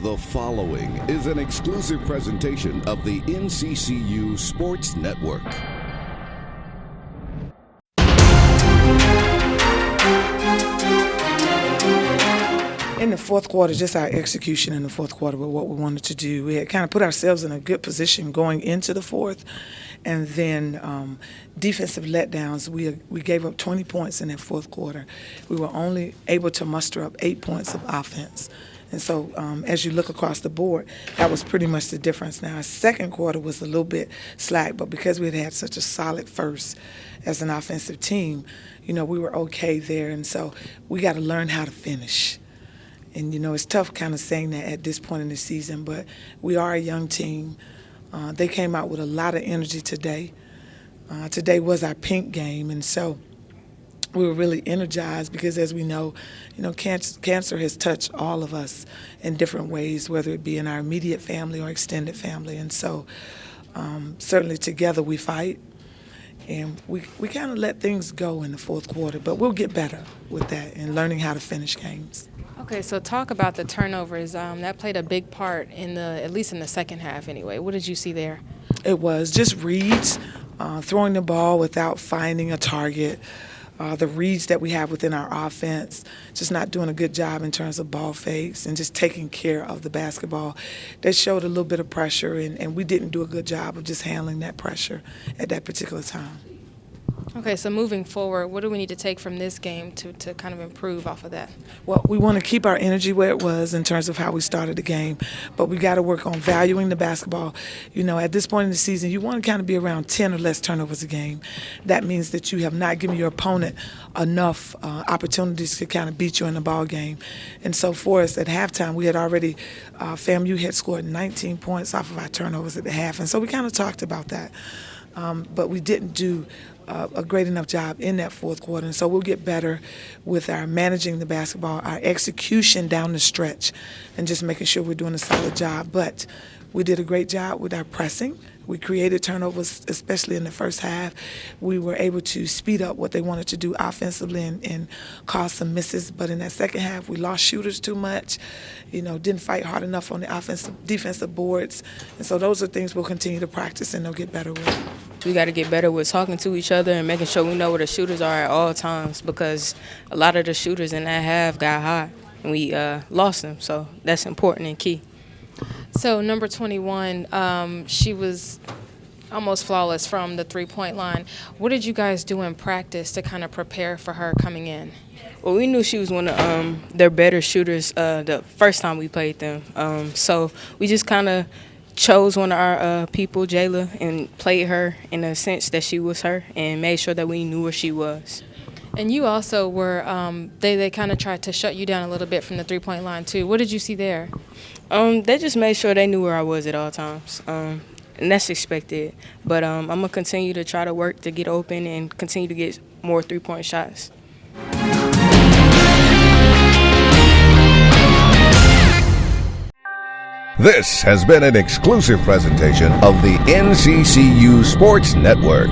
The following is an exclusive presentation of the NCCU Sports Network. In the fourth quarter, just our execution in the fourth quarter with what we wanted to do. We had kind of put ourselves in a good position going into the fourth, and then defensive letdowns. We gave up 20 points in that fourth quarter. We were only able to muster up 8 points of offense. And so as you look across the board, that was pretty much the difference. Now, our second quarter was a little bit slack, but because we had had such a solid first as an offensive team, we were okay there. And so we got to learn how to finish. And, it's tough kind of saying that at this point in the season, but we are a young team. They came out with a lot of energy today. Today was our pink game, and so we were really energized because, as we know, cancer has touched all of us in different ways, whether it be in our immediate family or extended family. And so certainly together we fight, and we kind of let things go in the fourth quarter, but we'll get better with that and learning how to finish games. Okay, so talk about the turnovers. That played a big part at least in the second half anyway. What did you see there? It was just reads, throwing the ball without finding a target. The reads that we have within our offense, just not doing a good job in terms of ball fakes and just taking care of the basketball. They showed a little bit of pressure, and we didn't do a good job of just handling that pressure at that particular time. Okay, so moving forward, what do we need to take from this game to kind of improve off of that? Well, we want to keep our energy where it was in terms of how we started the game, but we got to work on valuing the basketball. At this point in the season, you want to kind of be around 10 or less turnovers a game. That means that you have not given your opponent enough opportunities to kind of beat you in the ball game. And so for us at halftime, we had already, FAMU had scored 19 points off of our turnovers at the half, and so we kind of talked about that. But we didn't do a great enough job in that fourth quarter. And so we'll get better with our managing the basketball, our execution down the stretch, and just making sure we're doing a solid job. But we did a great job with our pressing. We created turnovers, especially in the first half. We were able to speed up what they wanted to do offensively and cause some misses. But in that second half, we lost shooters too much, didn't fight hard enough on the defensive boards. And so those are things we'll continue to practice and they'll get better with. We got to get better with talking to each other and making sure we know where the shooters are at all times, because a lot of the shooters in that half got hot and we lost them. So that's important and key. So number 21, she was almost flawless from the three-point line. What did you guys do in practice to kind of prepare for her coming in? Well, we knew she was one of their better shooters the first time we played them. So we just kind of chose one of our people, Jayla, and played her in a sense that she was her and made sure that we knew where she was. And you also were, they kind of tried to shut you down a little bit from the three-point line too. What did you see there? They just made sure they knew where I was at all times, and that's expected. But I'm going to continue to try to work to get open and continue to get more three-point shots. This has been an exclusive presentation of the NCCU Sports Network.